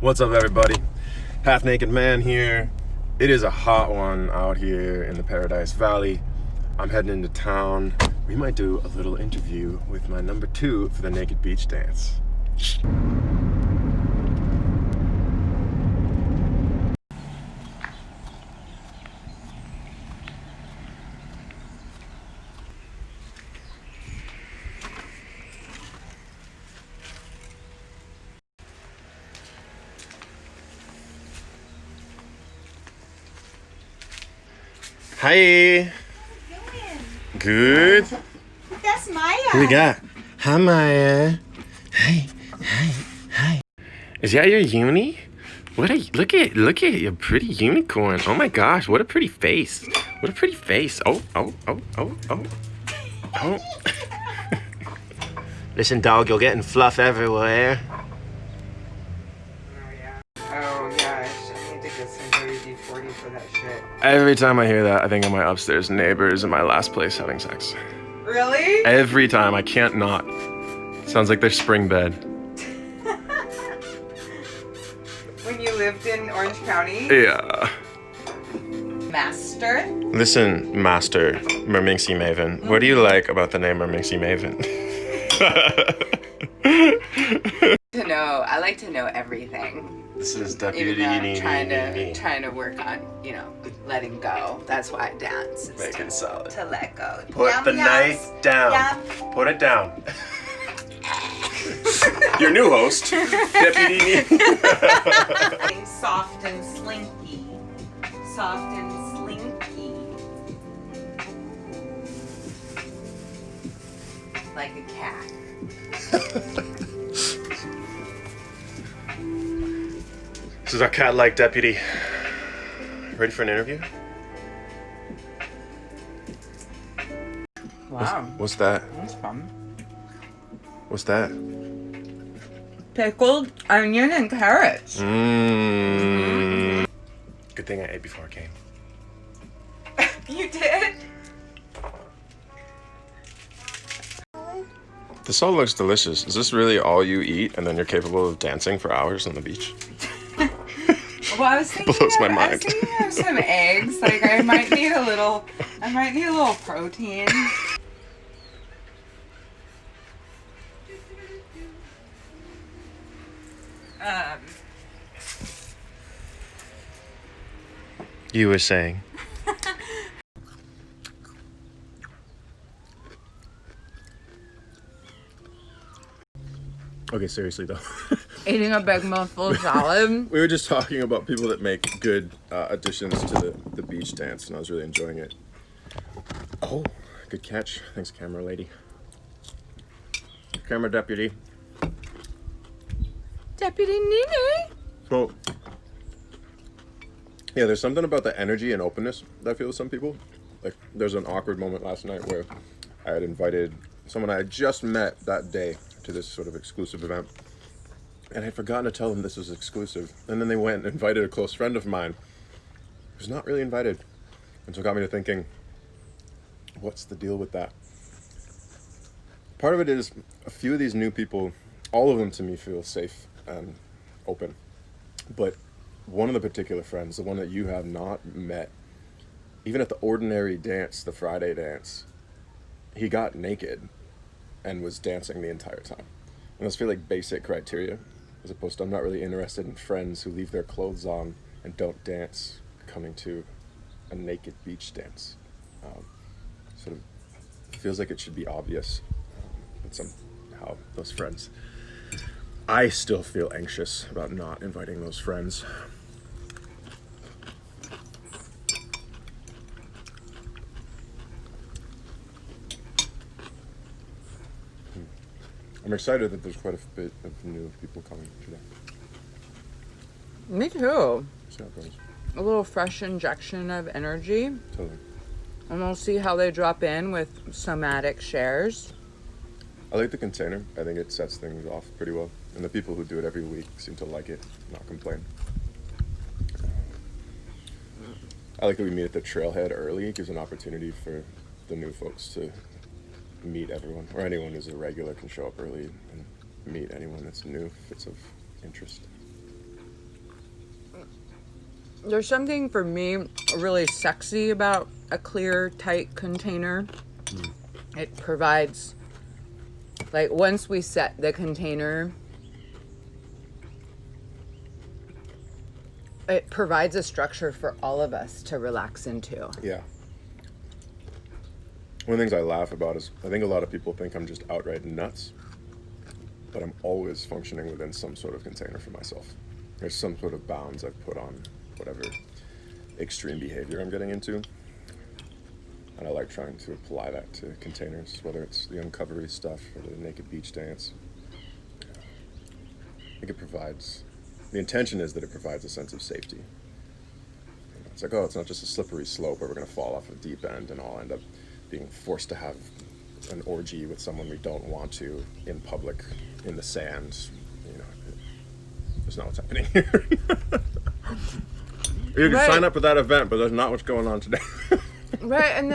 What's up, everybody? Half Naked Man here. It is a hot one out here in the Paradise Valley. I'm heading into town. We might do a little interview with my number 2 for the Naked Beach Dance. Hi. How you doing? Good. That's Maya. Who we got? Hi, Maya. Hi. Is that your uni? Look at your pretty unicorn. Oh my gosh, what a pretty face. What a pretty face. Oh. Listen, dog, you're getting fluff everywhere. Oh gosh, I need to get some WD-40 for that shit. Every time I hear that, I think of my upstairs neighbors in my last place having sex. Really? Every time, I can't not. Sounds like their spring bed. When you lived in Orange County? Yeah. Master? Listen, Master Merminxie Maven, what do you like about the name Merminxie Maven? To know, I like to know everything. This is Even Deputy though I'm trying to work on, letting go. That's why I dance. Is Make it solid. to let go. Put Yum, the yums. knife down. Yum. Put it down. Your new host, Deputy Nee. Soft and slinky. Soft and slinky. Like a cat. This is our cat-like deputy. Ready for an interview? Wow. What's that? That's fun. What's that? Pickled onion and carrots. Mmm. Good thing I ate before I came. You did? This all looks delicious. Is this really all you eat and then you're capable of dancing for hours on the beach? Well, I was thinking Blows my I was mind. thinking of some eggs. Like I might need a little protein. You were saying. Okay, seriously though. Eating a big mouthful of salad. We were just talking about people that make good additions to the beach dance, and I was really enjoying it. Oh, good catch. Thanks, camera lady. Camera deputy. Deputy Nene. So, yeah, there's something about the energy and openness that I feel with some people. Like, there's an awkward moment last night where I had invited someone I had just met that day to this sort of exclusive event. And I'd forgotten to tell them this was exclusive. And then they went and invited a close friend of mine who's not really invited. And so it got me to thinking, what's the deal with that? Part of it is a few of these new people, all of them to me feel safe and open. But one of the particular friends, the one that you have not met, even at the ordinary dance, the Friday dance, he got naked and was dancing the entire time. And those feel like basic criteria, as opposed to I'm not really interested in friends who leave their clothes on and don't dance coming to a naked beach dance. Sort of feels like it should be obvious. And somehow those friends, I still feel anxious about not inviting those friends. I'm excited that there's quite a bit of new people coming today. Me too. See how it goes. A little fresh injection of energy. Totally. And we'll see how they drop in with somatic shares. I like the container. I think it sets things off pretty well. And the people who do it every week seem to like it, not complain. I like that we meet at the trailhead early. It gives an opportunity for the new folks to meet everyone, or anyone who's a regular can show up early and meet anyone that's new if it's of interest. there's something for me really sexy about a clear, tight container. It provides, like, once we set the container, it provides a structure for all of us to relax into. Yeah. One of the things I laugh about is I think a lot of people think I'm just outright nuts, but I'm always functioning within some sort of container for myself. There's some sort of bounds I've put on whatever extreme behavior I'm getting into. And I like trying to apply that to containers, whether it's the uncovery stuff or the naked beach dance. I think it provides, the intention is that it provides a sense of safety. It's like, oh, it's not just a slippery slope where we're going to fall off a deep end and all end up being forced to have an orgy with someone we don't want to in public, in the sand. You know, that's not what's happening here. You can sign up for that event, but that's not what's going on today. Right, and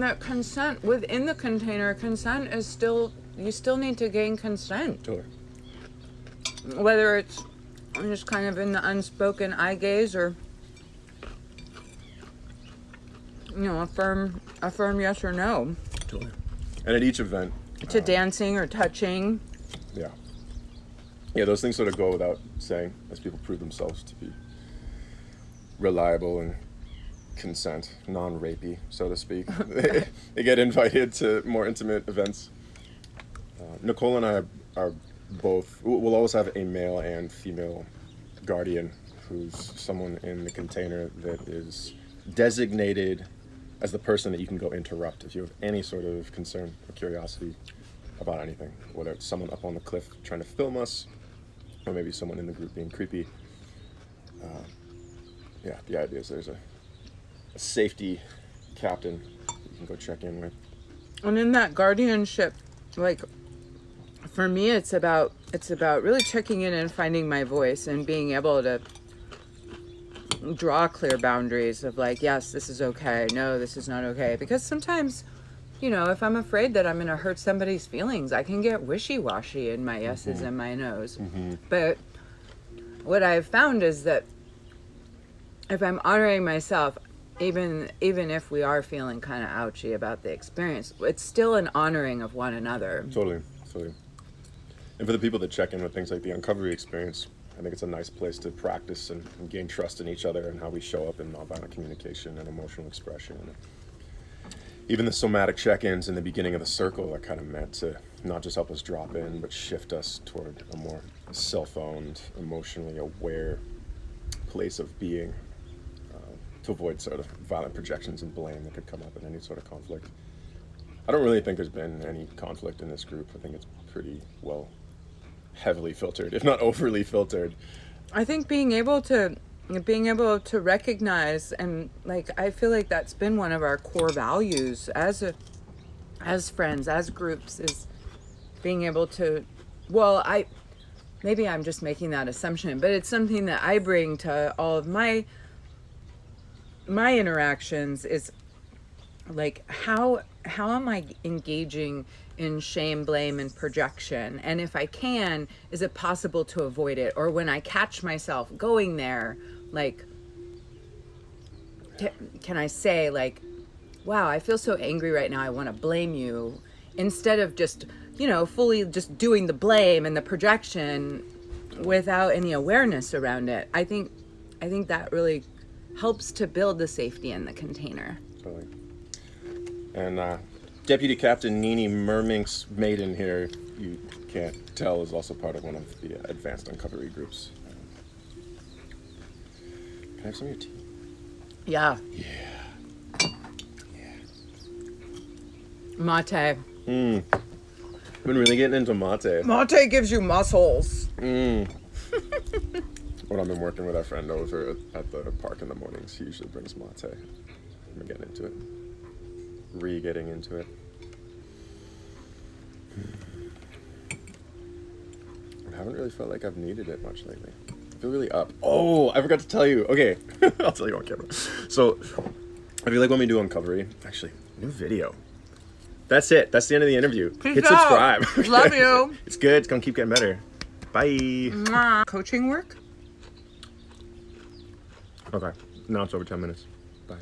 that consent within the container, consent is still, you still need to gain consent. Totally. Whether it's just kind of in the unspoken eye gaze or, you know, a firm yes or no. Totally. And at each event. To dancing or touching. Yeah. Yeah, those things sort of go without saying as people prove themselves to be reliable and consent, non-rapey, so to speak. They get invited to more intimate events. Nicole and I are both, we'll always have a male and female guardian who's someone in the container that is designated as the person that you can go interrupt if you have any sort of concern or curiosity about anything, whether it's someone up on the cliff trying to film us or maybe someone in the group being creepy. Yeah, the idea is there's a safety captain you can go check in with. And in that guardianship, like, for me, it's about really checking in and finding my voice and being able to draw clear boundaries of like, yes, this is okay. No, this is not okay. Because sometimes, you know, if I'm afraid that I'm going to hurt somebody's feelings, I can get wishy-washy in my yeses and my nos. Mm-hmm. But what I've found is that if I'm honoring myself, even if we are feeling kind of ouchy about the experience, it's still an honoring of one another. Totally. And for the people that check in with things like the uncovery experience, I think it's a nice place to practice and gain trust in each other and how we show up in nonviolent communication and emotional expression. And even the somatic check-ins in the beginning of the circle are kind of meant to not just help us drop in, but shift us toward a more self-owned, emotionally aware place of being, to avoid sort of violent projections and blame that could come up in any sort of conflict. I don't really think there's been any conflict in this group. I think it's pretty well heavily filtered, if not overly filtered. I think being able to recognize, and like, I feel like that's been one of our core values as friends, as groups, is being able to, maybe I'm just making that assumption, but it's something that I bring to all of my interactions, is like, how am I engaging in shame, blame, and projection? And if I can, is it possible to avoid it? Or when I catch myself going there, like, can I say, like, wow, I feel so angry right now, I want to blame you, instead of just, you know, fully just doing the blame and the projection without any awareness around it. I think that really helps to build the safety in the container. Totally. And Deputy Captain Nini Merminks Maiden here, you can't tell, is also part of one of the advanced uncovery groups. Can I have some of your tea? Yeah. Mate. I've been really getting into mate. Mate gives you muscles. When I've been working with our friend over at the park in the mornings, he usually brings mate. I'm getting into it. Getting into it. I haven't really felt like I've needed it much lately. I feel really up. Oh, I forgot to tell you. Okay, I'll tell you on camera. So, I feel like when we do uncovery, actually, new video. That's it. That's the end of the interview. Peace Hit out. subscribe. Love you. It's good. It's gonna keep getting better. Bye. Coaching work? Okay. Now it's over 10 minutes. Bye.